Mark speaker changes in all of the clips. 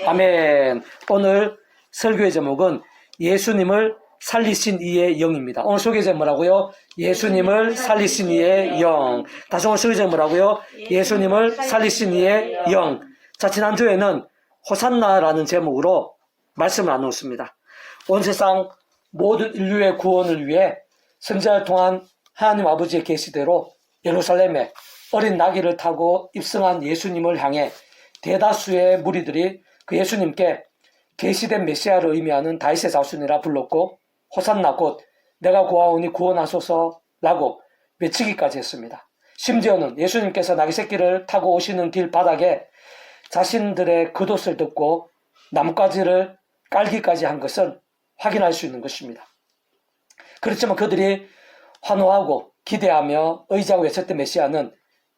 Speaker 1: 아멘. 오늘 설교의 제목은 예수님을 살리신 이의 영입니다. 오늘 소개 제목 뭐라고요? 예수님을 살리신 이의 영. 다시 오늘 소개 제목 뭐라고요? 예수님을 살리신 이의 영. 자, 지난주에는 호산나라는 제목으로 말씀을 나누었습니다. 온 세상 모든 인류의 구원을 위해 선지자를 통한 하나님 아버지의 계시대로 예루살렘에 어린 나귀를 타고 입성한 예수님을 향해 대다수의 무리들이 그 예수님께 계시된 메시아를 의미하는 다윗의 자손이라 불렀고 호산나 곧 내가 구하오니 구원하소서라고 외치기까지 했습니다. 심지어는 예수님께서 나귀 새끼를 타고 오시는 길 바닥에 자신들의 겉옷을 덮고 나뭇가지를 깔기까지 한 것은 확인할 수 있는 것입니다. 그렇지만 그들이 환호하고 기대하며 의지하고 외쳤던 메시아는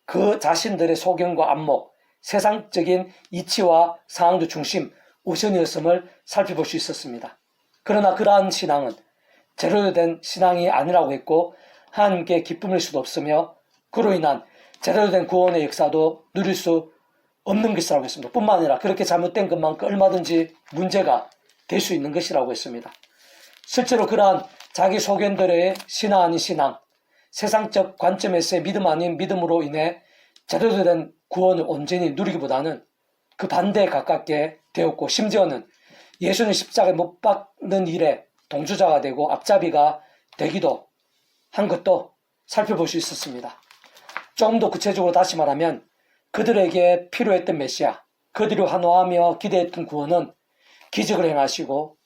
Speaker 1: 그 자신들의 소견과 안목, 세상적인 이치와 상황도 중심 우선이었음을 살펴볼 수 있었습니다. 그러나 그러한 신앙은 제대로 된 신앙이 아니라고 했고 하나님께 기쁨일 수도 없으며 그로 인한 제대로 된 구원의 역사도 누릴 수 없는 것이라고 했습니다. 뿐만 아니라 그렇게 잘못된 것만큼 얼마든지 문제가 될 수 있는 것이라고 했습니다. 실제로 그러한 자기 소견들의 신앙 아닌 신앙, 세상적 관점에서의 믿음 아닌 믿음으로 인해 제대로 된 구원을 온전히 누리기보다는 그 반대에 가깝게 되었고 심지어는 예수님 십자가에 못 박는 일에 동조자가 되고 앞잡이가 되기도 한 것도 살펴볼 수 있었습니다. 좀 더 구체적으로 다시 말하면 그들에게 필요했던 메시아, 그들이 환호하며 기대했던 구원은 기적을 행하시고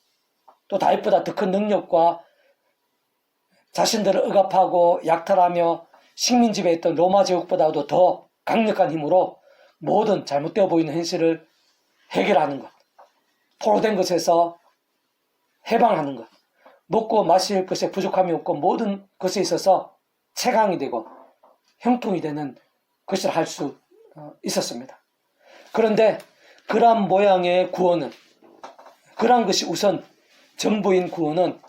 Speaker 1: 또 다윗보다 더 큰 능력과 자신들을 억압하고 약탈하며 식민지배에 있던 로마 제국보다도 더 강력한 힘으로 모든 잘못되어 보이는 현실을 해결하는 것, 포로된 것에서 해방하는 것, 먹고 마실 것에 부족함이 없고 모든 것에 있어서 최강이 되고 형통이 되는 것을 할 수 있었습니다. 그런데 그러한 모양의 구원은, 그러한 것이 우선 전부인 구원은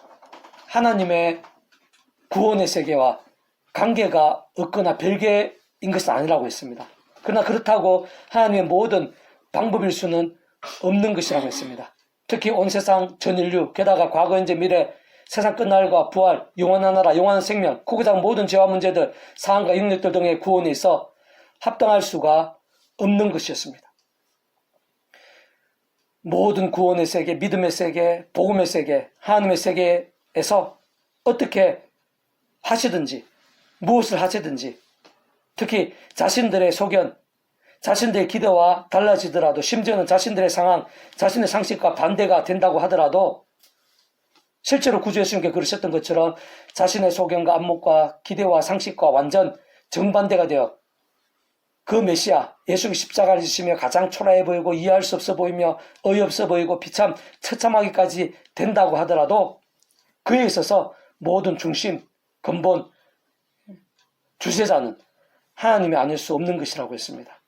Speaker 1: 하나님의 구원의 세계와 관계가 없거나 별개인 것은 아니라고 했습니다. 그러나 그렇다고 하나님의 모든 방법일 수는 없는 것이라고 했습니다. 특히 온 세상 전 인류, 게다가 과거, 현재, 미래, 세상 끝날과 부활, 영원한 나라, 영원한 생명, 크고 모든 죄와 문제들, 상황과 능력들 등의 구원에 있어 합당할 수가 없는 것이었습니다. 모든 구원의 세계, 믿음의 세계, 복음의 세계, 하나님의 세계에서 어떻게 하시든지, 무엇을 하시든지, 특히 자신들의 소견, 자신들의 기대와 달라지더라도, 심지어는 자신들의 상황, 자신의 상식과 반대가 된다고 하더라도, 실제로 구주 예수님께 그러셨던 것처럼 자신의 소견과 안목과 기대와 상식과 완전 정반대가 되어 그 메시아, 예수님이 십자가를 지시며 가장 초라해 보이고 이해할 수 없어 보이며 어이없어 보이고 비참 처참하기까지 된다고 하더라도 그에 있어서 모든 중심, 근본, 주세자는 하나님이 아닐 수 없는 것이라고 했습니다.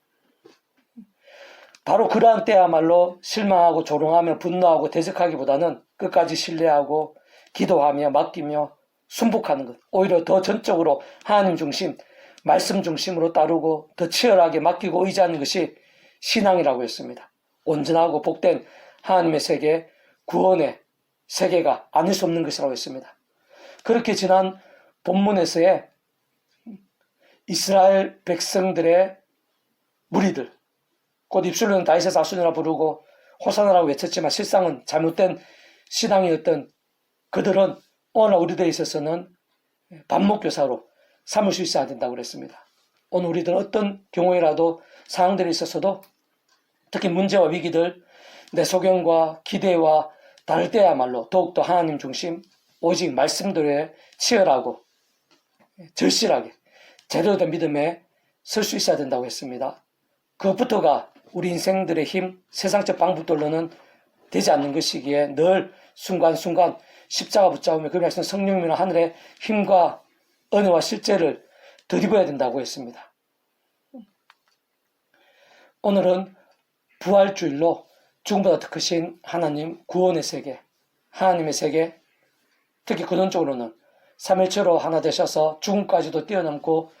Speaker 1: 바로 그러한 때야말로 실망하고 조롱하며 분노하고 대적하기보다는 끝까지 신뢰하고 기도하며 맡기며 순복하는 것, 오히려 더 전적으로 하나님 중심, 말씀 중심으로 따르고 더 치열하게 맡기고 의지하는 것이 신앙이라고 했습니다. 온전하고 복된 하나님의 세계, 구원의 세계가 아닐 수 없는 것이라고 했습니다. 그렇게 지난 본문에서의 이스라엘 백성들의 무리들, 곧 입술로는 다윗의 자손이라 부르고 호산나라고 외쳤지만 실상은 잘못된 신앙이었던 그들은 오늘날 우리들에 있어서는 반목교사로 삼을 수 있어야 된다고 그랬습니다. 오늘 우리들은 어떤 경우에라도 상황들에 있어서도 특히 문제와 위기들, 내 소견과 기대와 다를 때야말로 더욱더 하나님 중심, 오직 말씀대로에 치열하고 절실하게 제대로 된 믿음에 설 수 있어야 된다고 했습니다. 그것부터가 우리 인생들의 힘, 세상적 방법들로는 되지 않는 것이기에 늘 순간순간 십자가 붙잡으며 그 말씀 성령이나 하늘의 힘과 은혜와 실제를 덧입어야 된다고 했습니다. 오늘은 부활주일로 죽음보다 더 크신 하나님 구원의 세계, 하나님의 세계, 특히 근원적으로는 삼일체로 하나 되셔서 죽음까지도 뛰어넘고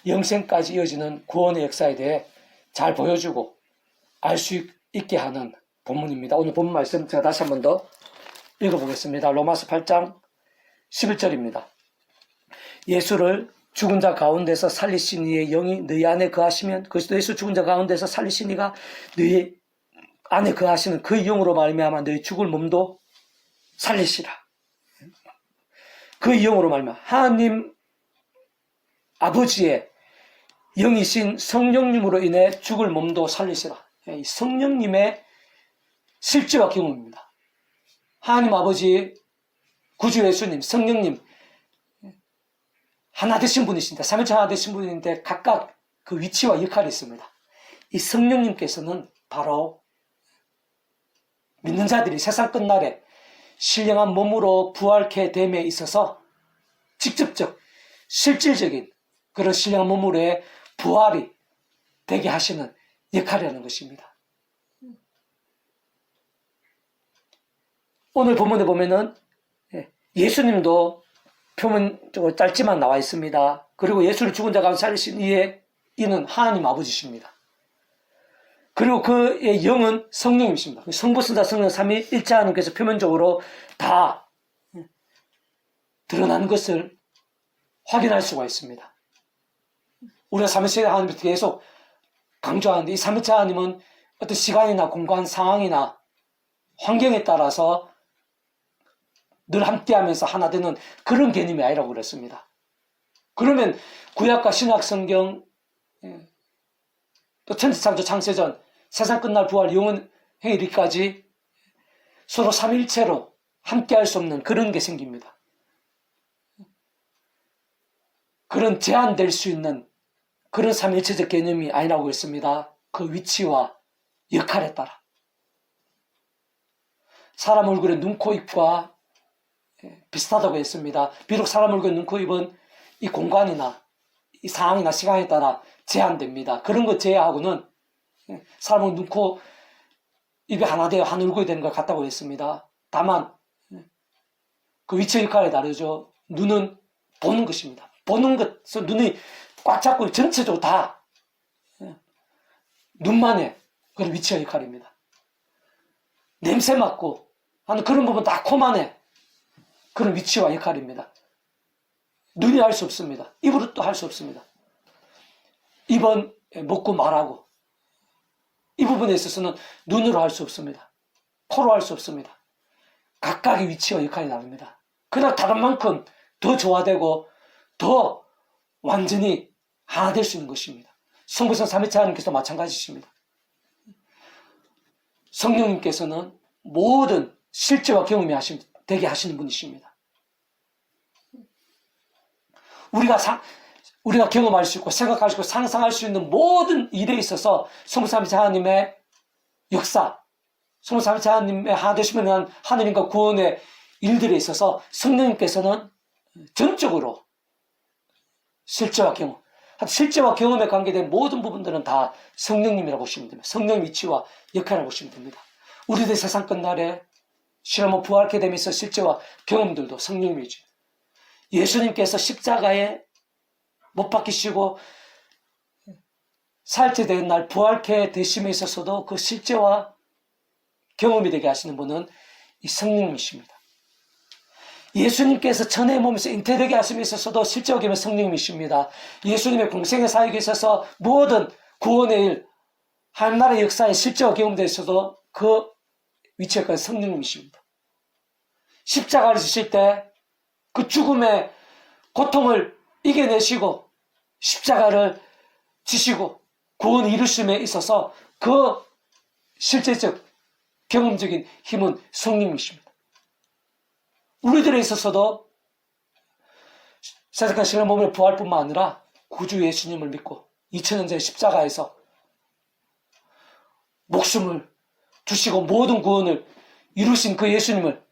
Speaker 1: 영생까지 이어지는 구원의 역사에 대해 잘 보여주고 알 수 있게 하는 본문입니다. 오늘 본문 말씀 제가 다시 한 번 더 읽어보겠습니다. 로마서 8장 11절입니다. 예수를 죽은 자 가운데서 살리신 이의 영이 너희 안에 거하시면, 그리스도 예수 죽은 자 가운데서 살리신 이가 너희 안에 거하시는 그 영으로 말미암아 너희 죽을 몸도 살리시라. 그 영으로 말미암아 하나님 아버지의 영이신 성령님으로 인해 죽을 몸도 살리시라. 이 성령님의 실제와 경험입니다. 하나님 아버지, 구주 예수님, 성령님 하나 되신 분이신데, 삼위일체 하나 되신 분인데 각각 그 위치와 역할이 있습니다. 이 성령님께서는 바로 믿는 자들이 세상 끝날에 신령한 몸으로 부활케 됨에 있어서 직접적 실질적인 그런 신령한 몸으로의 부활이 되게 하시는 역할이라는 것입니다. 오늘 본문에 보면은 예수님도 표면적으로 짧지만 나와 있습니다. 그리고 예수를 죽은 자 가운데 살리신 이는 하나님 아버지십니다. 그리고 그의 영은 성령이십니다. 성부, 성자, 성령, 삼위일체 하나님께서 표면적으로 다 드러난 것을 확인할 수가 있습니다. 우리가 삼위일체 하나님을 계속 강조하는데, 이 삼위일체 하나님은 어떤 시간이나 공간, 상황이나 환경에 따라서 늘 함께하면서 하나 되는 그런 개념이 아니라고 그랬습니다. 그러면 구약과 신약 성경, 또 천지창조 창세전, 세상 끝날 부활, 영원에 이르기까지 서로 삼위일체로 함께할 수 없는 그런 게 생깁니다. 그런 제한될 수 있는 그런 삼위일체적 개념이 아니라고 했습니다. 그 위치와 역할에 따라. 사람 얼굴의 눈, 코, 입과 비슷하다고 했습니다. 비록 사람 얼굴의 눈, 코, 입은 이 공간이나 이 상황이나 시간에 따라 제한됩니다. 그런 것 제외하고는 사람은 눈, 코, 입이 하나 되어 한 얼굴이 되는 것 같다고 했습니다. 다만 그 위치 역할이 다르죠. 눈은 보는 것입니다. 보는 것은 눈이 꽉 잡고 전체적으로 다 눈만의 그런 위치와 역할입니다. 냄새 맡고 하는 그런 부분 다 코만의 그런 위치와 역할입니다. 눈이 할 수 없습니다. 입으로 또 할 수 없습니다. 입은 먹고 말하고, 이 부분에 있어서는 눈으로 할 수 없습니다. 코로 할 수 없습니다. 각각의 위치와 역할이 다릅니다. 그러나 다른 만큼 더 조화되고 더 완전히 하나 될 수 있는 것입니다. 성부성 삼위일체 하나님께서도 마찬가지십니다. 성령님께서는 모든 실제와 경험이 되게 하시는 분이십니다. 우리가 경험할 수 있고 생각할 수 있고 상상할 수 있는 모든 일에 있어서 성부 삼위일체 하나님의 역사, 성부 삼위일체 하나님의 하나 되심을 위한 하나님과 구원의 일들에 있어서 성령님께서는 전적으로 실제와 경험에 관계된 모든 부분들은 다 성령님이라고 보시면 됩니다. 성령 위치와 역할을 보시면 됩니다. 우리들 세상 끝날에 실험 부활케 되면서 실제와 경험들도 성령이죠. 예수님께서 십자가에 못 박히시고 사흘째 된 날 부활케 되심에 있어서도 그 실제와 경험이 되게 하시는 분은 이 성령님이십니다. 예수님께서 천의 몸에서 잉태되게 하심에 있어서도 실제와 경험이 성령님이십니다. 예수님의 공생의 사역에 있어서 모든 구원의 일, 하나님의 역사의 실제와 경험에 있어서도 그 위치가 성령님이십니다. 십자가를 지실 때 그 죽음의 고통을 이겨내시고 십자가를 지시고 구원을 이루심에 있어서 그 실제적 경험적인 힘은 성령님이십니다. 우리들에 있어서도 세상의 신의 몸을 부활뿐만 아니라 구주 예수님을 믿고 2000년 전에 십자가에서 목숨을 주시고 모든 구원을 이루신 그 예수님을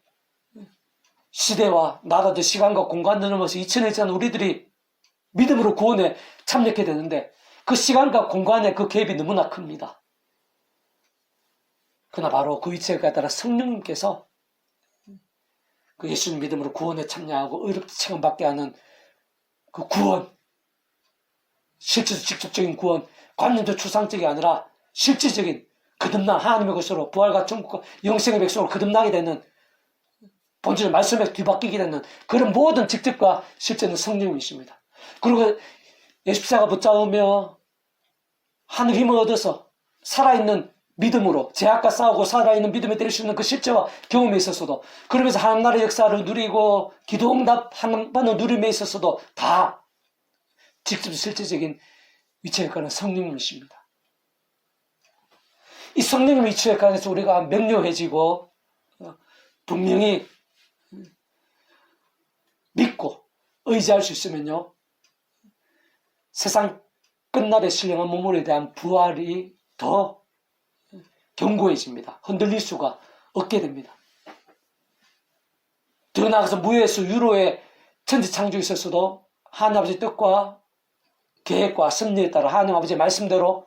Speaker 1: 시대와 나라도 시간과 공간을 넘어서 2000년 전 우리들이 믿음으로 구원에 참여하게 되는데 그 시간과 공간의 그 갭이 너무나 큽니다. 그러나 바로 그 위치에 따라 성령님께서 그 예수님 믿음으로 구원에 참여하고 의롭게 체험받게 하는 그 구원, 실제적 직접적인 구원, 관념적 추상적이 아니라 실질적인 거듭나 하나님의 것으로 부활과 천국과 영생의 백성으로 거듭나게 되는 본질의 말씀에 뒤바뀌게 되는 그런 모든 직접과 실제는 성령이십니다. 그리고 예수사가 붙잡으며 하늘 힘을 얻어서 살아있는 믿음으로 제약과 싸우고 살아있는 믿음에 때릴 수 있는 그 실제와 경험에 있어서도 그러면서 하나님 나라의 역사를 누리고 기도응답 하나님만을 누림에 있어서도 다 직접 실제적인 위치 역할은 성령님이십니다. 이 성령님 위치 역할에서 우리가 명료해지고 분명히 믿고 의지할 수 있으면요, 세상 끝날의 신령한 몸물에 대한 부활이 더 견고해집니다. 흔들릴 수가 없게 됩니다. 더 나아가서 무예수 유로의 천지창조에 있어서도 하나님 아버지의 뜻과 계획과 섭리에 따라 하나님 아버지의 말씀대로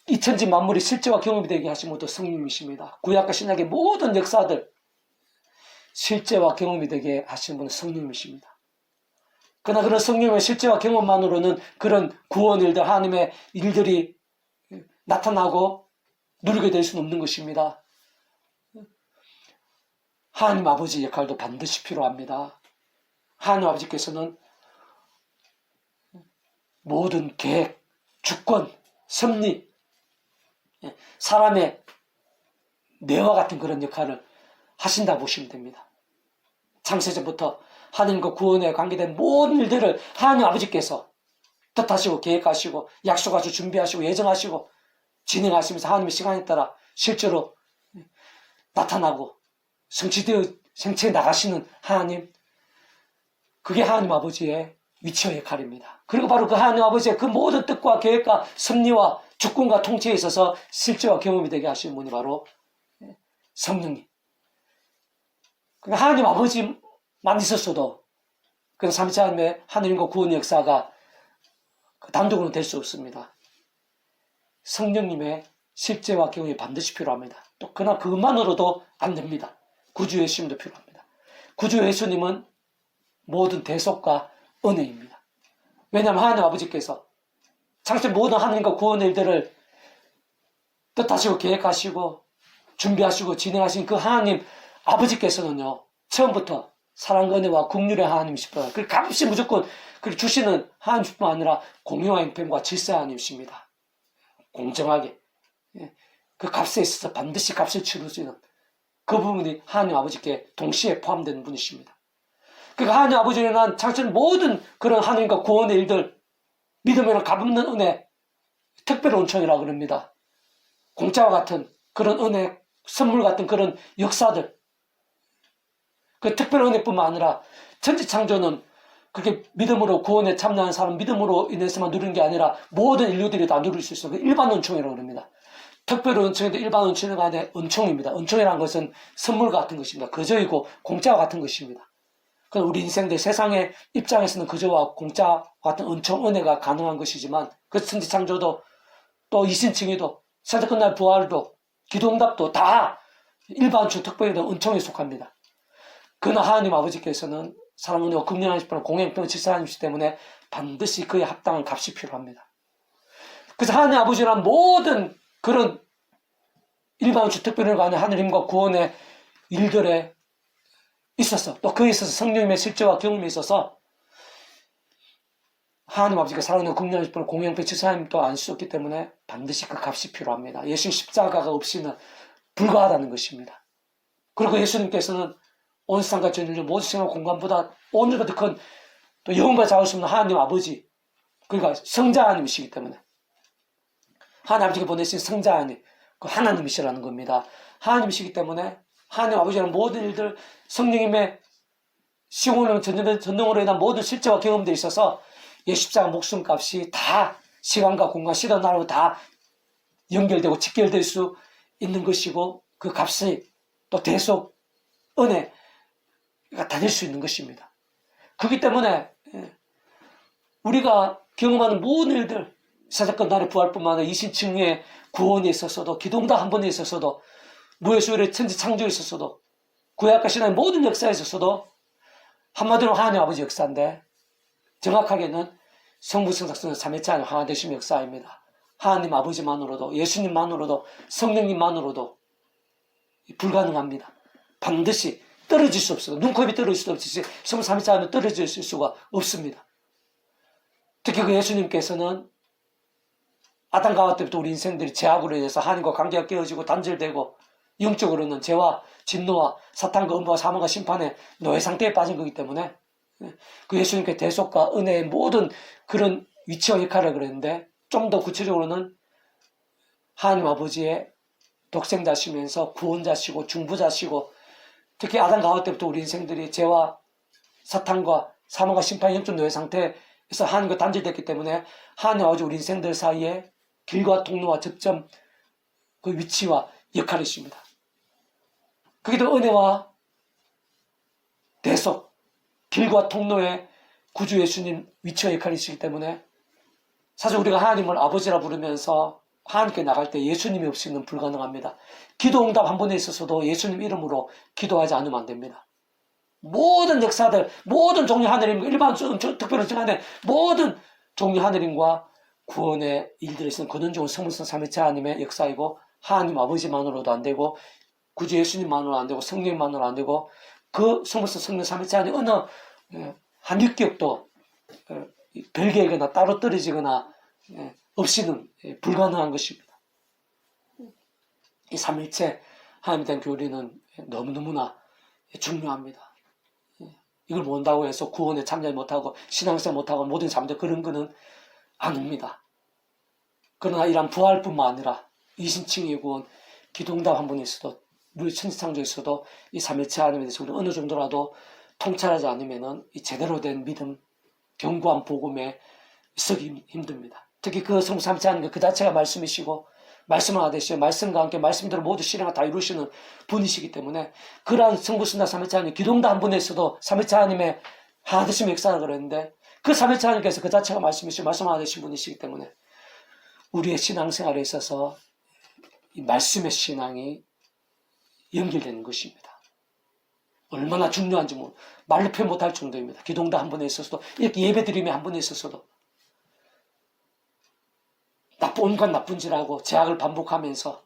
Speaker 1: 이 천지 만물이 실제와 경험이 되게 하신 분도 성령이십니다. 구약과 신약의 모든 역사들 실제와 경험이 되게 하신 분은 성령이십니다. 그러나 그런 성령의 실제와 경험만으로는 그런 구원 일들, 하나님의 일들이 나타나고 누리게 될 수는 없는 것입니다. 하나님 아버지 역할도 반드시 필요합니다. 하나님 아버지께서는 모든 계획, 주권, 섭리, 사람의 뇌와 같은 그런 역할을 하신다고 보시면 됩니다. 창세전부터 하나님과 구원에 관계된 모든 일들을 하나님 아버지께서 뜻하시고 계획하시고 약속하시고 준비하시고 예정하시고 진행하시면서 하나님의 시간에 따라 실제로 나타나고 성취되어 생체에 나가시는 하나님, 그게 하나님 아버지의 위치와 역할입니다. 그리고 바로 그 하나님 아버지의 그 모든 뜻과 계획과 섭리와 주권과 통치에 있어서 실제와 경험이 되게 하시는 분이 바로 성령님. 그러니까 하나님 아버지만 있었어도 그 삼위일체 하나님의 하늘과 구원의 역사가 단독으로 될 수 없습니다. 성령님의 실제와 경험이 반드시 필요합니다. 또 그러나 그것만으로도 안 됩니다. 구주 예수님도 필요합니다. 구주 예수님은 모든 대속과 은혜입니다. 왜냐하면 하나님 아버지께서 창세 모든 하나님과 구원의 일들을 뜻하시고 계획하시고 준비하시고 진행하신 그 하나님 아버지께서는요, 처음부터 사랑과 은혜와 국률의 하나님이시다. 그 값없이 무조건 주시는 하나님뿐만 아니라 공의와 형편과 질서의 하나님이십니다. 공정하게 그 값에 있어서 반드시 값을 치르시는 그 부분이 하나님 아버지께 동시에 포함되는 분이십니다. 그러니까 하나님 아버지는 난 창세 모든 그런 하나님과 구원의 일들, 믿음에는 값없는 은혜, 특별 온천이라고 그럽니다. 공짜와 같은 그런 은혜, 선물 같은 그런 역사들, 그 특별 은혜뿐만 아니라 천지창조는 그렇게 믿음으로 구원에 참여하는 사람, 믿음으로 인해서만 누리는 게 아니라 모든 인류들이 다 누릴 수 있어요. 일반 은총이라고 그럽니다. 특별 은총인데 일반 은총이 아니라 은총입니다. 은총이라는 것은 선물 같은 것입니다. 거저이고 공짜와 같은 것입니다. 그럼 우리 인생들 세상의 입장에서는 그저와 공짜 같은 은총, 은혜가 가능한 것이지만 그 천지창조도 또 이신칭의도 세상 끝날 부활도 기도응답도 다 일반 주 특별히 은총에 속합니다. 그러나 하나님 아버지께서는 사랑 은혜와 긍휼하신 분은 공행병 질서하님이시기 때문에 반드시 그에 합당한 값이 필요합니다. 그래서 하나님 아버지는 모든 그런 일반 주 특별히 관한 하느님과 구원의 일들에 있어서 또 그에 있어서 성령님의 실제와 경험에 있어서 하나님 아버지가 사랑하는 긍휼하신 분을 공영병 질서하님도 안 수 없기 때문에 반드시 그 값이 필요합니다. 예수 십자가가 없이는 불가하다는 것입니다. 그리고 예수님께서는 온 세상과 전 인류 모든 생활 공간보다 오늘보다 큰 또 영원과 자올 수 없는 하나님 아버지, 그러니까 성자 하나님이시기 때문에 하나님 아버지가 보내신 성자 하나님, 그 하나님이시라는 겁니다. 하나님이시기 때문에 하나님 아버지라는 모든 일들, 성령님의 시공으로 전능으로 인한 모든 실제와 경험들이 있어서 예십자가 목숨값이 다 시간과 공간, 시간 나라로 다 연결되고 직결될 수 있는 것이고 그 값이 또 대속, 은혜가 다닐 수 있는 것입니다. 그렇기 때문에 우리가 경험하는 모든 일들, 사사건 날의 부활뿐만 아니라 이신칭의 구원에 있어서도 기도응답 한 번에 있어서도 무예수일의 천지 창조에 있어서도 구약과 신앙의 모든 역사에 있어서도 한마디로 하나님 아버지 역사인데 정확하게는 성부 성삭 성령 삼위일체 하나님 하나 되심 역사입니다. 하나님 아버지만으로도, 예수님만으로도, 성령님만으로도 불가능합니다. 반드시 떨어질 수 없어요. 눈곱이 떨어질 수 없듯이 성부 삼위일체 하나님은 떨어질 수가 없습니다. 특히 그 예수님께서는 아담과 하와 때부터 우리 인생들이 죄악으로 인해서 하나님과 관계가 깨어지고 단절되고 영적으로는 죄와 진노와 사탄과 음부와 사망과 심판의 노예 상태에 빠진 거기 때문에 그 예수님께 대속과 은혜의 모든 그런 위치와 역할을 그랬는데, 좀 더 구체적으로는 하나님 아버지의 독생자시면서 구원자시고 중보자시고, 특히 아담과 하와 때부터 우리 인생들이 죄와 사탄과 사망과 심판의 영적 노예 상태에서 하나님과 단절됐기 때문에 하나님 아버지 우리 인생들 사이에 길과 통로와 접점, 그 위치와 역할이십니다. 그게도 은혜와 대속, 길과 통로의 구주 예수님 위치와 역할이시기 때문에 사실 우리가 하나님을 아버지라 부르면서 하나님께 나갈 때 예수님이 없이는 불가능합니다. 기도 응답 한 번에 있어서도 예수님 이름으로 기도하지 않으면 안 됩니다. 모든 역사들, 모든 종류 하늘임, 일반 특별한 정한의 모든 종류 하늘임과 구원의 일들에 있어서는 근원적인 성물성 삼위일체 하나님의 역사이고, 하나님 아버지만으로도 안 되고 구주 예수님만으로 안 되고 성령만으로 안 되고, 그 성물성 성령 삼위일체 하나님 어느 한 육격도 별개이거나 따로 떨어지거나 없이는 불가능한 것입니다. 이 삼위일체 하나님에 대한 교리는 너무너무나 중요합니다. 이걸 모른다고 해서 구원에 참여하지 못하고 신앙생활 못하고 모든 사람들 그런 거는 아닙니다. 그러나 이런 부활뿐만 아니라 이신칭의 구원, 기도응답 한 번 있어도, 우리 천지창조에 있어도 이 삼위일체 하나님에 대해서 우리 어느 정도라도 통찰하지 않으면은 이 제대로 된 믿음, 견고한 복음에 서기 힘듭니다. 특히 그 성부 삼위일체 하나님 그 자체가 말씀이시고, 말씀을 하듯이 말씀과 함께 말씀대로 모두 실행을 다 이루시는 분이시기 때문에, 그러한 성부 성자 삼위일체 하나님 기도응답 한 번에 있어도 삼위일체 하나님의 하나되심의 역사를 그랬는데, 그 삼위일체 하나님께서 그 자체가 말씀이시고 말씀하되신 분이시기 때문에 우리의 신앙생활에 있어서 이 말씀의 신앙이 연결되는 것입니다. 얼마나 중요한지 말로 표현 못할 정도입니다. 기도응답 한 번에 있어서도, 이렇게 예배드림에 한 번에 있어서도 온갖 나쁜 짓하고 죄악을 반복하면서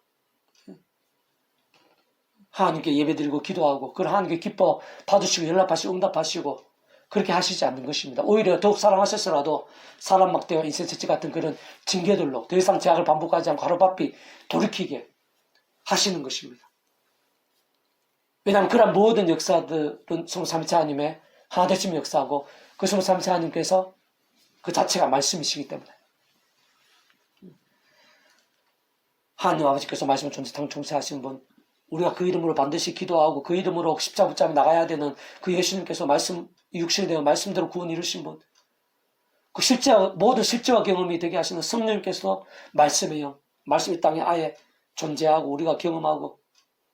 Speaker 1: 하나님께 예배드리고 기도하고, 그걸 하나님께 기뻐 받으시고 연락하시고 응답하시고 그렇게 하시지 않는 것입니다. 오히려 더욱 사랑하셨어라도 사람 막대와 인센처치 같은 그런 징계들로 더 이상 죄악을 반복하지 않고 하루바삐 돌이키게 하시는 것입니다. 왜냐하면 그런 모든 역사들은 성부 삼위일체 하나님의 하나되심 역사하고, 그 성부 삼위일체 하나님께서 그 자체가 말씀이시기 때문에 하나님 아버지께서 말씀을 존재탕 총세하신 분, 우리가 그 이름으로 반드시 기도하고 그 이름으로 십자가 붙잡아 나가야 되는 그 예수님께서 말씀 육신이 되어 말씀대로 구원 이루신 분, 그 모든 실제와 경험이 되게 하시는 성령님께서 말씀의 영, 말씀이 땅에 아예 존재하고 우리가 경험하고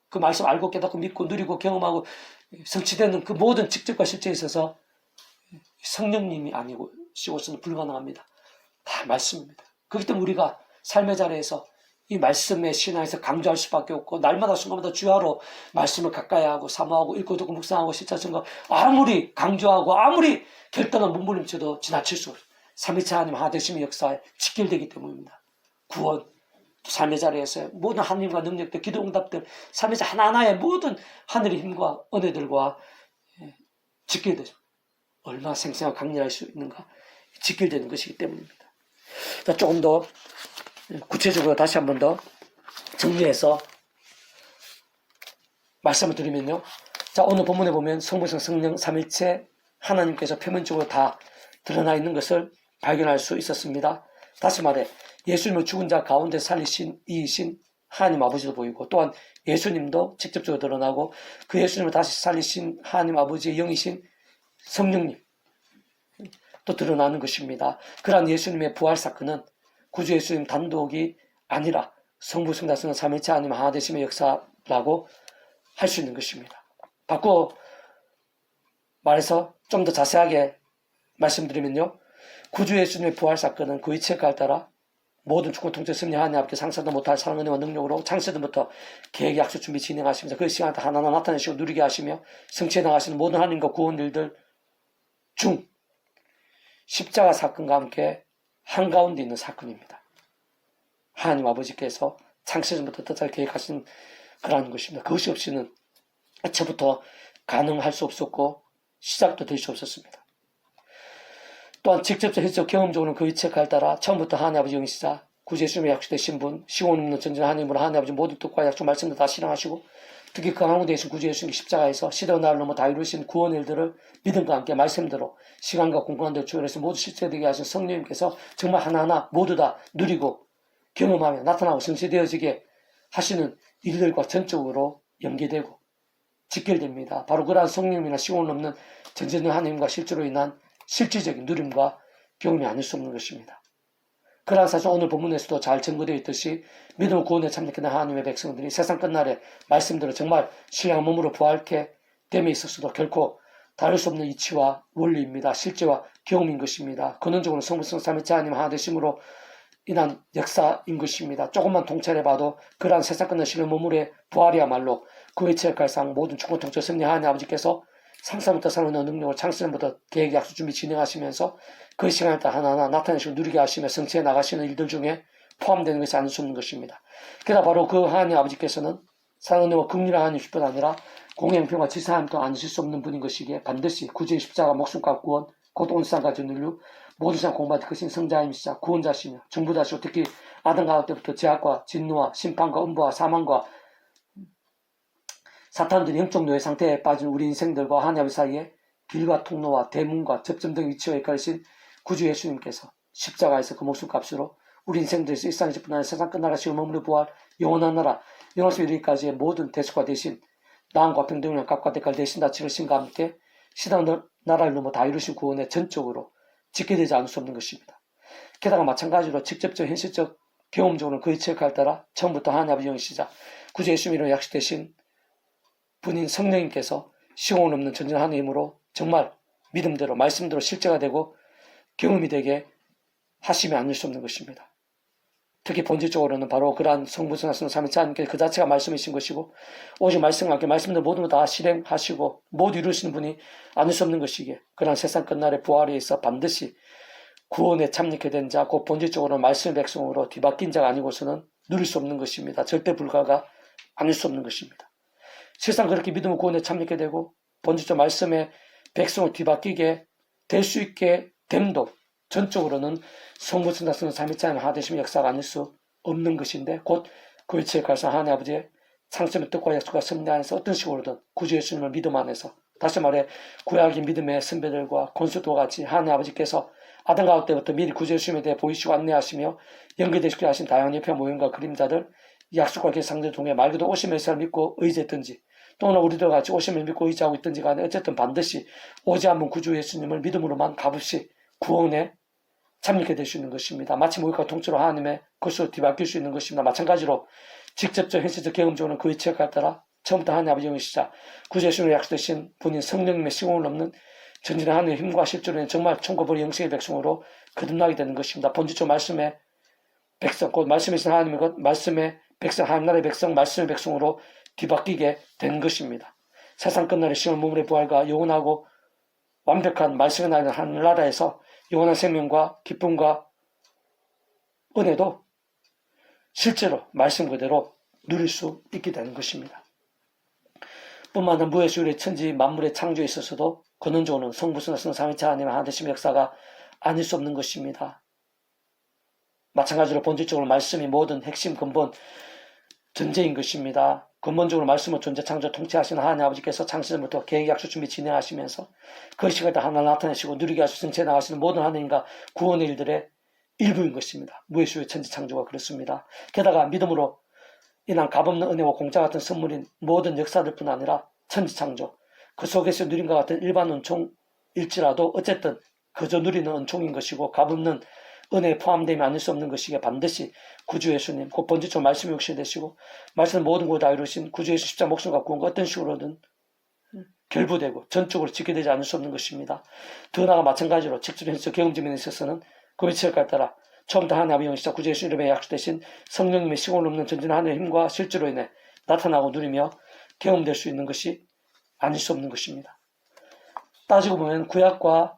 Speaker 1: 그 말씀 알고 깨닫고 믿고 누리고 경험하고 성취되는 그 모든 직접과 실제에 있어서 성령님이 아니고 시고서는 불가능합니다. 다 말씀입니다. 그렇기 때문에 우리가 삶의 자리에서 이 말씀의 신앙에서 강조할 수밖에 없고, 날마다 순간마다 주야로 말씀을 가까이 하고 사모하고 읽고 듣고 묵상하고 실천하는 거 아무리 강조하고 아무리 결단한 몸부림쳐도 지나칠 수 없어요. 삼위일체 하나님 하나되심의 역사에 직결되기 때문입니다. 구원, 삶의 자리에서 모든 하나님과 능력들, 기도응답들, 삶의 하나하나의 모든 하늘의 힘과 은혜들과 직결되죠. 얼마나 생생하고 강렬할 수 있는가, 직결되는 것이기 때문입니다. 자, 조금 더 구체적으로 다시 한 번 더 정리해서 말씀을 드리면요. 자, 오늘 본문에 보면 성부성 성령 삼위일체 하나님께서 표면적으로 다 드러나 있는 것을 발견할 수 있었습니다. 다시 말해 예수님을 죽은 자 가운데 살리신 이이신 하나님 아버지도 보이고, 또한 예수님도 직접적으로 드러나고, 그 예수님을 다시 살리신 하나님 아버지의 영이신 성령님 또 드러나는 것입니다. 그러한 예수님의 부활 사건은 구주 예수님 단독이 아니라 성부 성자 성령 삼위일체 하나님 하나되심의 역사라고 할 수 있는 것입니다. 바꿔 말해서 좀 더 자세하게 말씀드리면요, 구주 예수님의 부활 사건은 그 이치에 따라 모든 주권 통제 승리 하나님 앞에 상상도 못할 사랑 은혜와 능력으로 창세전부터 계획 약속 준비 진행하시면서 그 시간에 하나하나 나타내시고 누리게 하시며 성취해 나가시는 모든 하나님과 구원 일들 중 십자가 사건과 함께 한가운데 있는 사건입니다. 하나님 아버지께서 창세전부터 뜻을 계획하신 그러한 것입니다. 그것이 없이는 애초부터 가능할 수 없었고 시작도 될 수 없었습니다. 또한 직접적 현실적 경험적으로는 그 이체에 따라 처음부터 하나님 아버지 영이시자 구주 예수님의 약속되신 분, 시공 없는 전진 하나님으로 하나님 아버지 모든 뜻과 약속 말씀도 다 실행하시고 특히 그 가운데 계신 구주 예수님의 십자가에서 시대와 나를 넘어 다 이루신 구원 일들을 믿음과 함께 말씀대로 시간과 공간대로 주관해서 모두 실체되게 하신 성령님께서 정말 하나하나 모두 다 누리고 경험하며 나타나고 성취되어지게 하시는 일들과 전적으로 연계되고 직결됩니다. 바로 그러한 성령님이나 시공을 넘는 전쟁의 하나님과 실제로 인한 실질적인 누림과 경험이 아닐 수 없는 것입니다. 그러한 사실 오늘 본문에서도 잘 증거되어 있듯이 믿음을 구원에 참여하는 하나님의 백성들이 세상 끝날에 말씀대로 정말 신령한 몸으로 부활케 됨에 있어서도 결코 다를 수 없는 이치와 원리입니다. 실제와 경험인 것입니다. 근원적으로 성부성 삼위체 하나님 하나 되심으로 인한 역사인 것입니다. 조금만 통찰해봐도 그러한 세상 끝날 신령 몸으로의 부활이야말로 그 외체의 갈상 모든 주권 통치 승리 하나님 아버지께서 상상부터 사는 능력을 창세전부터 계획 약속 준비 진행하시면서 그 시간에 따라 하나하나 나타내시고 누리게 하시며 성취해 나가시는 일들 중에 포함되는 것이 아닐 수 없는 것입니다. 그러나 바로 그 하나님 아버지께서는 사랑하는 긍휼한 하나님뿐 아니라 공행평화 지사함도 아니실 수 없는 분인 것이기에 반드시 구주의 십자가 목숨과 구원 곧 온상까지 늘류 모든 상 공부하듯 크신 성자임이시자 구원자시며 정부자시고 특히 아담 가옥 때부터 제약과 진노와 심판과 음부와 사망과 사탄들이 영적 노예 상태에 빠진 우리 인생들과 하나님 사이에 길과 통로와 대문과 접점 등 위치와 헷갈리신 구주 예수님께서 십자가에서 그 목숨값으로 우리 인생들에서 일상에서 뿐만 세상 끝나라 시험 머무르 부활 영원한 나라 영원에서 이르기까지의 모든 대수가 대신 나음과 평등을 값과 대가를 대신 다 치르신과 함께 시당 나라를 넘어 다 이루신 구원에 전적으로 지켜되지 않을 수 없는 것입니다. 게다가 마찬가지로 직접적 현실적 경험적으로는 그 이치에 따라 처음부터 하나님 아버지 영이시자 구주 예수님으로 약속되신 분인 성령님께서 시공을 없는 전진 하나님으로 정말 믿음대로 말씀대로 실제가 되고 경험이 되게 하시면 아닐 수 없는 것입니다. 특히 본질적으로는 바로 그러한 성부성하신 삼위체 하나님께 그 자체가 말씀이신 것이고 오직 말씀과 함께 말씀들 모든 걸 다 실행하시고 모두 이루시는 분이 아닐 수 없는 것이기에 그러한 세상 끝날의 부활에 있어 반드시 구원에 참여하게 된 자, 곧 본질적으로 말씀의 백성으로 뒤바뀐 자가 아니고서는 누릴 수 없는 것입니다. 절대 불가가 아닐 수 없는 것입니다. 실상 그렇게 믿음을 구원에 참여하게 되고 본질적 말씀의 백성을 뒤바뀌게 될 수 있게 됨도 전적으로는 성부성자성 삼위체 하나님 하나 되심의 역사가 아닐 수 없는 것인데 곧 그 위치에 가서 하나님 아버지의 창세의 뜻과 약속과 섭리 안에서 어떤 식으로든 구주 예수님을 믿음 안에서 다시 말해 구약의 믿음의 선배들과 권수도 같이 하나님 아버지께서 아담 가옥 때부터 미리 구주 예수님에 대해 보이시고 안내하시며 연결되시게 하신 다양한 옆에 모형과 그림자들 약속과 계상들 통해 말 그대로 오심의 사를 믿고 의지했든지 또는 우리들 같이 오심을 믿고 의지하고 있든지 간에 어쨌든 반드시 오지 않은 구주 예수님을 믿음으로만 값없이 구원에 참여하게 될 수 있는 것입니다. 마치 모욕과 통째로 하나님의 것으로 뒤바뀔 수 있는 것입니다. 마찬가지로 직접적 현실적 경험적으로는 그 위치에 따라 처음부터 하나님 아버지 영이시자 구주 예수님을 약속되신 분인 성령님의 시공을 넘는 전진의 하나님의 힘과 실제로는 정말 천국의 영생의 백성으로 거듭나게 되는 것입니다. 본질적 말씀의 백성, 곧 말씀이신 하나님의 것, 말씀의 백성, 하나님 나라의 백성, 말씀의 백성으로 뒤바뀌게 된 것입니다. 세상 끝날의 시험 몸의 부활과 영원하고 완벽한 말씀의 나라는 하늘나라에서 영원한 생명과 기쁨과 은혜도 실제로 말씀 그대로 누릴 수 있게 되는 것입니다. 뿐만 아니라 무의 수율의 천지 만물의 창조에 있어서도 근원적으로는 성부성자 삼위체 하나님의 하나 되심의 역사가 아닐 수 없는 것입니다. 마찬가지로 본질적으로 말씀이 모든 핵심 근본 전제인 것입니다. 근본적으로 말씀은 존재 창조 통치하시는 하나님 아버지께서 창세전부터 계획 약속 준비 진행하시면서 그 시간에 하나 나타내시고 누리게 하시고 성취해 나가시는 모든 하나님과 구원의 일들의 일부인 것입니다. 무의수의 천지 창조가 그렇습니다. 게다가 믿음으로 인한 값없는 은혜와 공짜 같은 선물인 모든 역사들뿐 아니라 천지 창조 그 속에서 누린과 같은 일반 은총일지라도 어쨌든 그저 누리는 은총인 것이고 값없는 은혜에 포함되면 아닐 수 없는 것이기에 반드시 구주 예수님, 곧 본질적 말씀이 역시 되시고 말씀은 모든 걸 다 이루신 구주 예수 십자가 목숨과 구원과 어떤 식으로든 결부되고 전적으로 지켜되지 않을 수 없는 것입니다. 더 나아가 마찬가지로 직접 현실적 경험점에 있어서는 그 위치에 따라 처음부터 하나님 아버지 영이시자 구주 예수 이름에 약속되신 성령님의 시공을 넘는 전진한 하늘의 힘과 실제로 인해 나타나고 누리며 경험될 수 있는 것이 아닐 수 없는 것입니다. 따지고 보면 구약과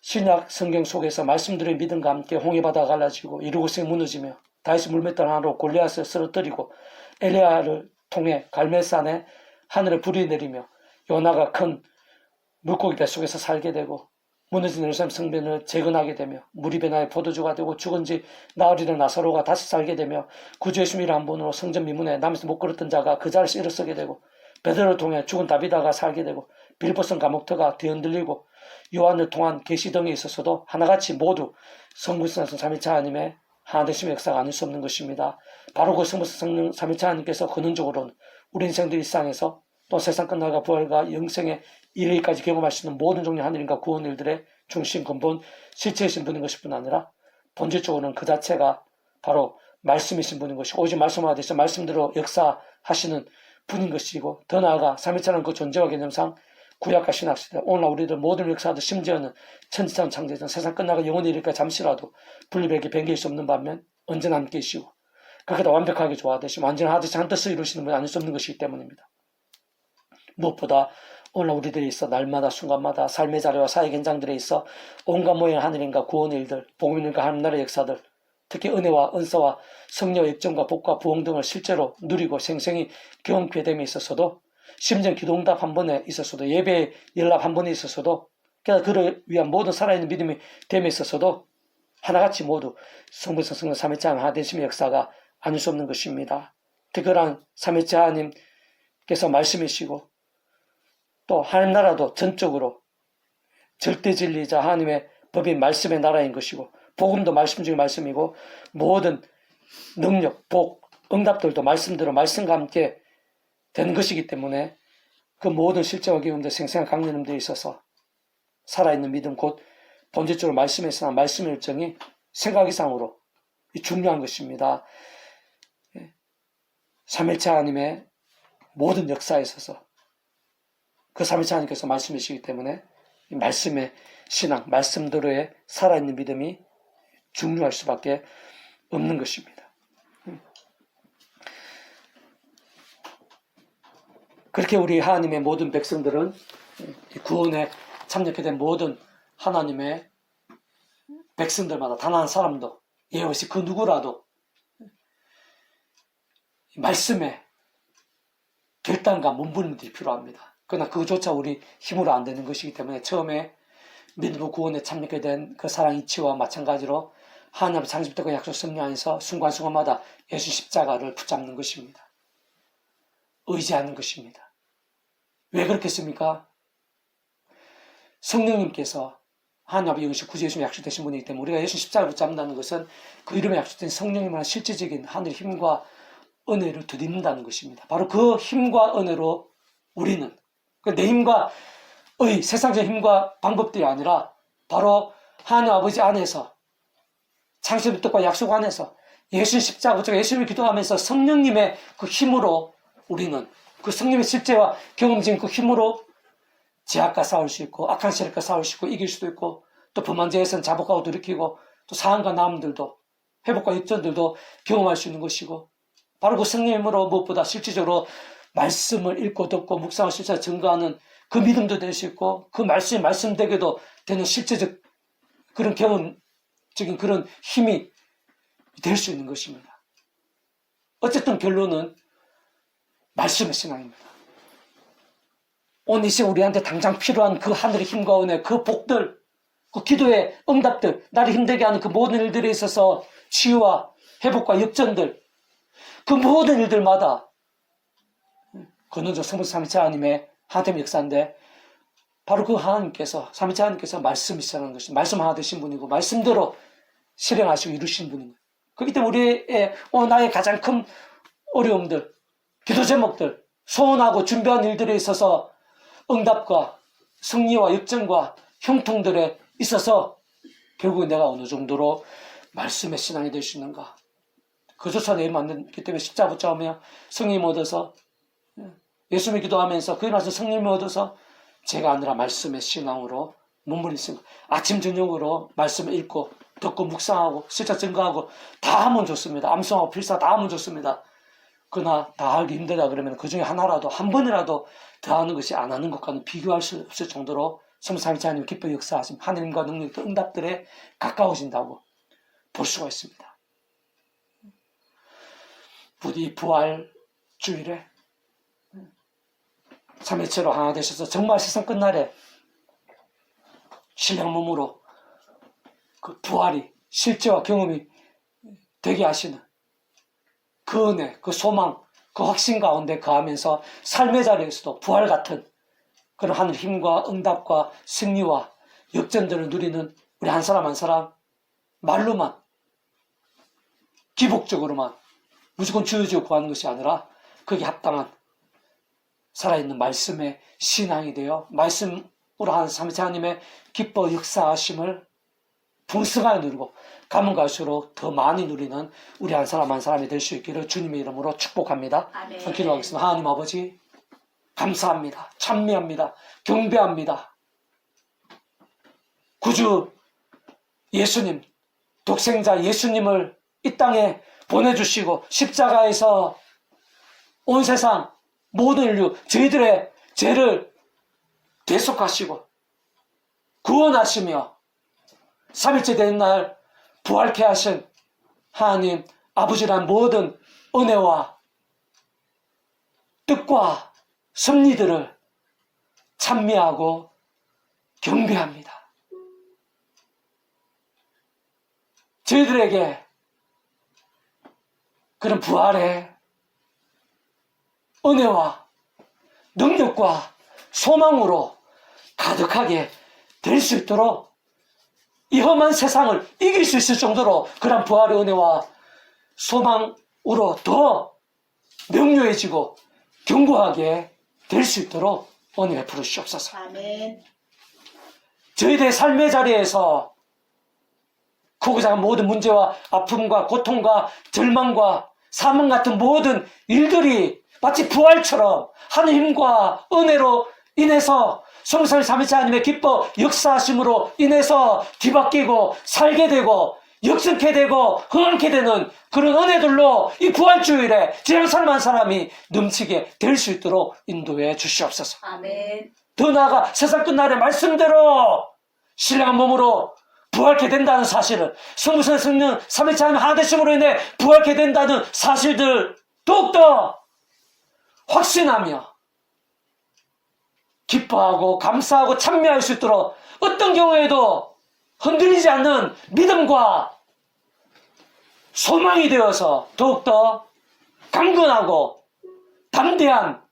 Speaker 1: 신약 성경 속에서 말씀들의 믿음과 함께 홍해바다가 갈라지고 이루고성이 무너지며 다윗이 물맷돌 하나로 골리앗을 쓰러뜨리고 엘리야를 통해 갈멜산에 하늘에 불이 내리며 요나가 큰 물고기 뱃속에서 살게 되고 무너진 예루살렘 성전을 재건하게 되며 물이 변하여 포도주가 되고 죽은 지 나흘이던 나사로가 다시 살게 되며 구주 예수님을 한 분으로 성전 미문에 남에서 못 걸었던 자가 그 자리에서 일어서게 되고 베드로를 통해 죽은 다비다가 살게 되고 빌보성 감옥터가 뒤흔들리고 요한을 통한 계시 등에 있어서도 하나같이 모두 성부성성 삼위일체 하나님의 하나되심의 역사가 아닐 수 없는 것입니다. 바로 그 성부성성 삼위일체 하나님께서 근원적으로는 우리 인생들 일상에서 또 세상 끝날과 부활과 영생에 이르기까지 경험할 수 있는 모든 종류의 하늘인과 구원 일들의 중심 근본 실체이신 분인 것일 뿐 아니라 본질적으로는 그 자체가 바로 말씀이신 분인 것이고 오직 말씀화 되셔 말씀대로 역사하시는 분인 것이고 더 나아가 삼위일체라는 그 존재와 개념상 구약과 신학시대 오늘날 우리들 모든 역사도 심지어는 천지창 창조전 세상 끝나가 영원히 이르기까 잠시라도 분리되게 변개할 수 없는 반면 언제나 함께 계시고 그렇게 완벽하게 조화되시고 완전하듯이 한 뜻을 이루시는 분이 아닐 수 없는 것이기 때문입니다. 무엇보다 오늘 우리들이 있어 날마다 순간마다 삶의 자리와 사회 현장들에 있어 온갖 모양의 하늘인과 구원의 일들, 복음인과 하나님나라의 역사들, 특히 은혜와 은사와 성령의 역정과 복과 부흥 등을 실제로 누리고 생생히 경험하게 됨에 있어서도 심지어 기도응답 한 번에 있어서도 예배 연락 한 번에 있어서도 그를 위한 모든 살아있는 믿음이 됨에 있어서도 하나같이 모두 성부성 성령 삼위일체 하나님 하나되심의 역사가 아닐 수 없는 것입니다. 특별한 삼위일체 하나님께서 말씀이시고 또 하나님 나라도 전적으로 절대 진리자 하나님의 법인 말씀의 나라인 것이고 복음도 말씀 중에 말씀이고 모든 능력, 복, 응답들도 말씀대로 말씀과 함께 되는 것이기 때문에 그 모든 실제와 경험들 생생한 강림들에 있어서 살아있는 믿음 곧 본질적으로 말씀에 있으나 말씀의 일정이 생각 이상으로 중요한 것입니다. 삼위일체 하나님의 모든 역사에 있어서 그 삼위일체 하나님께서 말씀이시기 때문에 이 말씀의 신앙, 말씀대로의 살아있는 믿음이 중요할 수밖에 없는 것입니다. 그렇게 우리 하나님의 모든 백성들은 구원에 참여하게 된 모든 하나님의 백성들마다 단 한 사람도 예 없이 그 누구라도 말씀에 결단과 몸부림들이 필요합니다. 그러나 그것조차 우리 힘으로 안 되는 것이기 때문에 처음에 믿음으로 구원에 참여하게 된 그 사랑 이치와 마찬가지로 하나님의 창조부터 약속 성령 안에서 순간순간마다 예수 십자가를 붙잡는 것입니다. 의지하는 것입니다. 왜 그렇겠습니까? 성령님께서 하나님 아버지 영신 구주 예수님 약속되신 분이기 때문에 우리가 예수 십자가를 붙잡는다는 것은 그 이름에 약속된 성령님의 실질적인 하늘의 힘과 은혜를 덧입는다는 것입니다. 바로 그 힘과 은혜로 우리는 내 힘과 세상적인 힘과 방법들이 아니라 바로 하나님 아버지 안에서 창세의 뜻과 약속 안에서 예수 십자가 붙잡고 예수님을 기도하면서 성령님의 그 힘으로 우리는 그 성령의 실제와 경험적인 그 힘으로 죄악과 싸울 수 있고 악한 세력과 싸울 수 있고 이길 수도 있고 또 범한죄에서는 자복하고 돌이키고 또 사함과 나음들도 회복과 역전들도 경험할 수 있는 것이고 바로 그 성령님으로 무엇보다 실질적으로 말씀을 읽고 듣고 묵상을 실제로 증거하는 그 믿음도 될 수 있고 그 말씀이 말씀되게도 되는 실제적 그런 경험적인 그런 힘이 될 수 있는 것입니다. 어쨌든 결론은 말씀의 신앙입니다. 오늘 이 시간 우리한테 당장 필요한 그 하늘의 힘과 은혜, 그 복들, 그 기도의 응답들, 나를 힘들게 하는 그 모든 일들에 있어서 치유와 회복과 역전들, 그 모든 일들마다 근원적 성부 삼위일체 하나님의 하나됨의 역사인데 바로 그 하나님께서 삼위일체 하나님께서 말씀이시라는 것이 말씀 하나 되신 분이고 말씀대로 실행하시고 이루신 분인 거예요. 그렇기 때문에 우리의 나의 가장 큰 어려움들, 기도 제목들, 소원하고 준비한 일들에 있어서 응답과 승리와 역전과 형통들에 있어서 결국 내가 어느 정도로 말씀의 신앙이 될 수 있는가. 그조차 내일 만들기 때문에 십자가 붙잡으며 성령 얻어서 예수님을 기도하면서 그에 나서 성령을 얻어서 제가 아니라 말씀의 신앙으로 몸부림치고 아침 저녁으로 말씀을 읽고 듣고 묵상하고 실제 증거하고 다 하면 좋습니다. 암송하고 필사 다 하면 좋습니다. 그러나 다 하기 힘들다 그러면 그 중에 하나라도 한 번이라도 더 하는 것이 안 하는 것과는 비교할 수 없을 정도로 성부 삼위일체 하나님 기뻐 역사하심 하나님과 능력들 응답들에 가까워진다고 볼 수가 있습니다. 부디 부활 주일에 삼위체로 하나 되셔서 정말 세상 끝날에 신령 몸으로 그 부활이 실제와 경험이 되게 하시는 그 은혜, 그 소망, 그 확신 가운데 거하면서 삶의 자리에서도 부활 같은 그런 하늘 힘과 응답과 승리와 역전들을 누리는 우리 한 사람 한 사람 말로만 기복적으로만 무조건 주여주여 구하는 것이 아니라 거기에 합당한 살아있는 말씀의 신앙이 되어 말씀으로 하는 삼위체 하나님의 기뻐 역사하심을 풍성하게 누리고 가면 갈수록 더 많이 누리는 우리 한 사람 한 사람이 될 수 있기를 주님의 이름으로 축복합니다.
Speaker 2: 아멘.
Speaker 1: 기도하겠습니다. 하나님 아버지 감사합니다. 찬미합니다. 경배합니다. 구주 예수님, 독생자 예수님을 이 땅에 보내주시고 십자가에서 온 세상 모든 인류 저희들의 죄를 대속하시고 구원하시며 3일째 되는 날 부활케 하신 하나님 아버지란 모든 은혜와 뜻과 섭리들을 찬미하고 경배합니다. 저희들에게 그런 부활의 은혜와 능력과 소망으로 가득하게 될 수 있도록 이 험한 세상을 이길 수 있을 정도로 그런 부활의 은혜와 소망으로 더 명료해지고 견고하게 될 수 있도록 은혜 베풀어 주시옵소서.
Speaker 2: 아멘.
Speaker 1: 저희들의 삶의 자리에서 크고 작은 모든 문제와 아픔과 고통과 절망과 사망 같은 모든 일들이 마치 부활처럼 하나님과 은혜로 인해서 성삼위 삼위체 하나님의 기뻐 역사하심으로 인해서 뒤바뀌고 살게 되고 역전케 되고 흥하게 되는 그런 은혜들로 이 부활주일에 지난 사람 한 사람이 넘치게 될 수 있도록 인도해 주시옵소서.
Speaker 2: 아멘.
Speaker 1: 더 나아가 세상 끝날의 말씀대로 신령한 몸으로 부활케 된다는 사실을 성부성 성령 삼위체 하나님 하나 되심으로 인해 부활케 된다는 사실들 더욱더 확신하며 기뻐하고 감사하고 찬미할 수 있도록 어떤 경우에도 흔들리지 않는 믿음과 소망이 되어서 더욱더 강건하고 담대한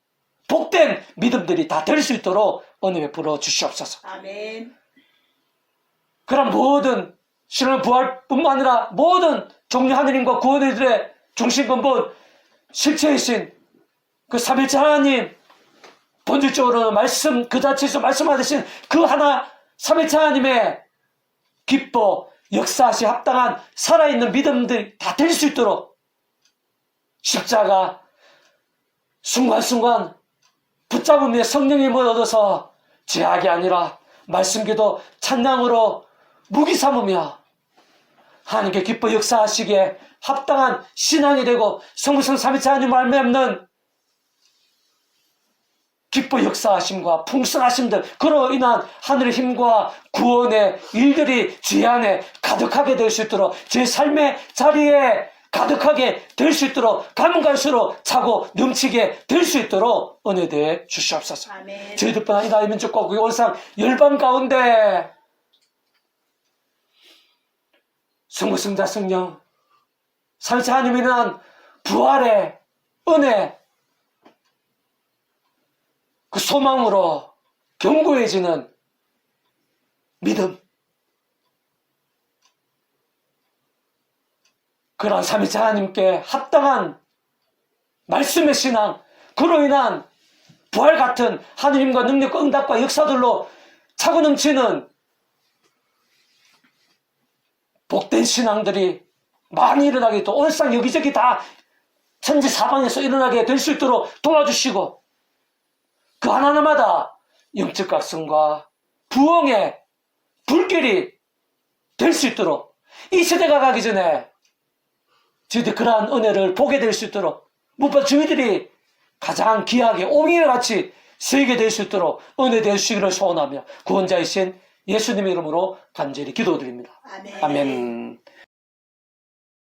Speaker 1: 복된 믿음들이 다 될 수 있도록 은혜 베풀어 주시옵소서.
Speaker 2: 아멘.
Speaker 1: 그런 모든 신앙 부활뿐만 아니라 모든 종류 하느님과 구원들의 중심 근본 실체이신 그 삼위체 하나님 본질적으로는 말씀 그 자체에서 말씀하신 그 하나 삼위체 하나님의 기뻐 역사시 합당한 살아있는 믿음들이 다 될 수 있도록 십자가 순간순간 붙잡으며 성령의 힘을 얻어서 제약이 아니라 말씀기도 찬양으로 무기 삼으며 하나님께 기뻐 역사하시기에 합당한 신앙이 되고 성부성 삼위체 하나님 말미암는 기뻐 역사하심과 풍성하심들 그로 인한 하늘의 힘과 구원의 일들이 주의 안에 가득하게 될 수 있도록 제 삶의 자리에 가득하게 될 수 있도록 가면 갈수록 차고 넘치게 될 수 있도록 은혜 되어 주시옵소서.
Speaker 2: 아멘.
Speaker 1: 저희들뿐 아니라 이 민족과 그 온상 열방 가운데 성부 성자 성령 삼위체 하나님이 인한 부활의 은혜 그 소망으로 견고해지는 믿음 그러한 삼위체 하나님께 합당한 말씀의 신앙 그로 인한 부활 같은 하느님과 능력과 응답과 역사들로 차고 넘치는 복된 신앙들이 많이 일어나게 또 온상 여기저기 다 천지 사방에서 일어나게 될 수 있도록 도와주시고 그 하나하나마다 영적 각성과 부흥의 불길이 될 수 있도록 이 세대가 가기 전에 저희들 그러한 은혜를 보게 될 수 있도록 무엇보다 저희들이 가장 귀하게 옹이와 같이 쓰이게 될 수 있도록 은혜 될 수 있기를 소원하며 구원자이신 예수님의 이름으로 간절히 기도드립니다.
Speaker 2: 아멘.
Speaker 1: 아멘.